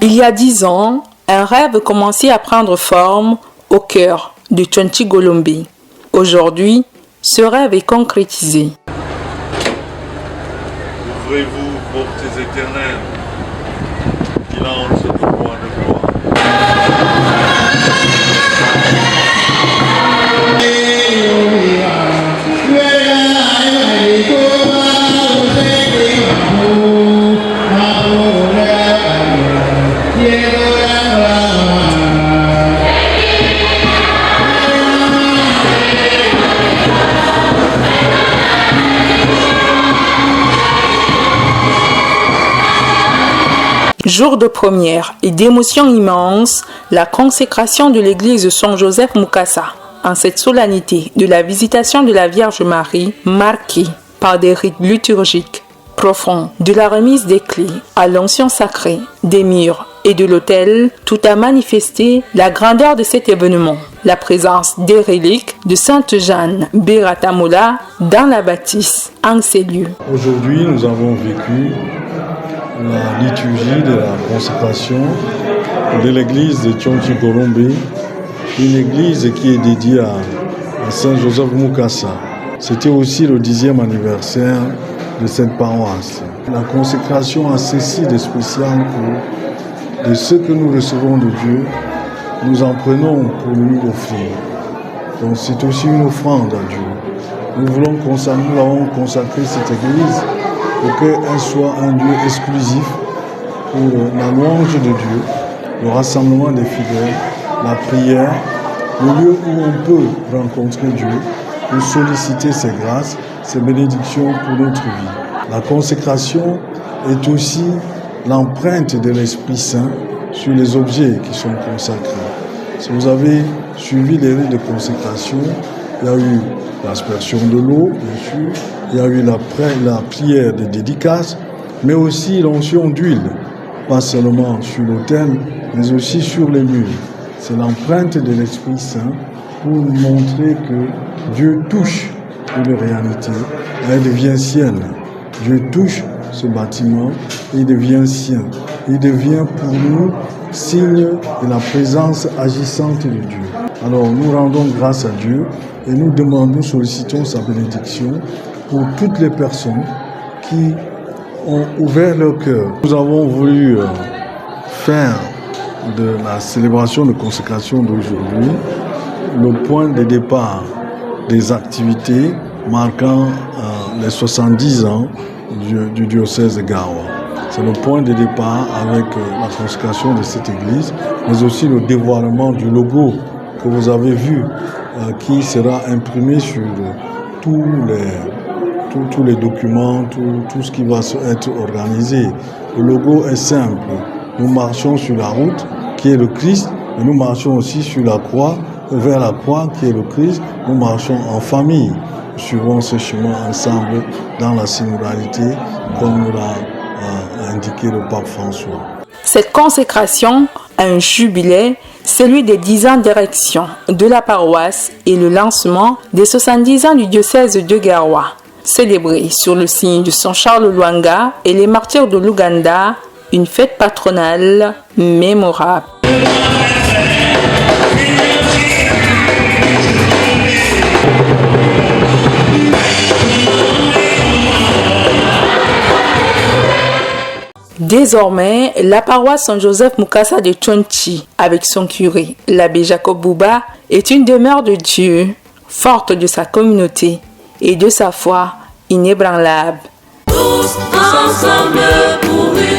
Il y a 10 ans, un rêve commençait à prendre forme au cœur de Tchonchi Golombe. Aujourd'hui, ce rêve est concrétisé. Ouvrez-vous, portes éternelles, qui lancent le point de gloire. Jour de première et d'émotion immense, la consécration de l'église Saint-Joseph Mukasa en cette solennité de la visitation de la Vierge Marie, marquée par des rites liturgiques profonds, de la remise des clés à l'onction sacrée, des murs et de l'autel, tout a manifesté la grandeur de cet événement, la présence des reliques de Sainte Jeanne Beratamola dans la bâtisse en ces lieux. Aujourd'hui, nous avons vécu la liturgie de la consécration de l'église de Tchonchi Golombe, une église qui est dédiée à Saint-Joseph Mukasa. C'était aussi le 10e anniversaire de cette paroisse. La consécration a ceci de spécial que de ce que nous recevons de Dieu, nous en prenons pour lui offrir. Donc c'est aussi une offrande à Dieu. Nous avons consacré cette église pour qu'elle soit un lieu exclusif pour la louange de Dieu, le rassemblement des fidèles, la prière, le lieu où on peut rencontrer Dieu, pour solliciter ses grâces, ses bénédictions pour notre vie. La consécration est aussi l'empreinte de l'Esprit Saint sur les objets qui sont consacrés. Si vous avez suivi les rites de consécration, il y a eu l'aspersion de l'eau, bien sûr, il y a eu la prière de dédicace, mais aussi l'onction d'huile, pas seulement sur l'autel, mais aussi sur les murs. C'est l'empreinte de l'Esprit Saint pour montrer que Dieu touche une réalité, elle devient sienne. Dieu touche ce bâtiment, il devient sien. Il devient pour nous signe de la présence agissante de Dieu. Alors nous rendons grâce à Dieu et nous demandons, sollicitons sa bénédiction pour toutes les personnes qui ont ouvert leur cœur. Nous avons voulu faire de la célébration de consécration d'aujourd'hui le point de départ des activités marquant les 70 ans du diocèse de Gawa. C'est le point de départ avec la consécration de cette église, mais aussi le dévoilement du logo que vous avez vu, qui sera imprimé sur tous les documents, tout ce qui va être organisé. Le logo est simple. Nous marchons sur la route qui est le Christ, et nous marchons aussi sur la croix, vers la croix qui est le Christ. Nous marchons en famille. Nous suivons ce chemin ensemble dans la synodalité, comme nous l'a indiqué le pape François. Cette consécration a un jubilé, celui des 10 ans d'érection de la paroisse et le lancement des 70 ans du diocèse de Gawa, célébré sur le signe de Saint Charles Lwanga et les martyrs de l'Ouganda, une fête patronale mémorable. Désormais, la paroisse Saint-Joseph Mukasa de Tchonchi, avec son curé, l'abbé Jacob Bouba, est une demeure de Dieu, forte de sa communauté et de sa foi inébranlable. Tous ensemble pour une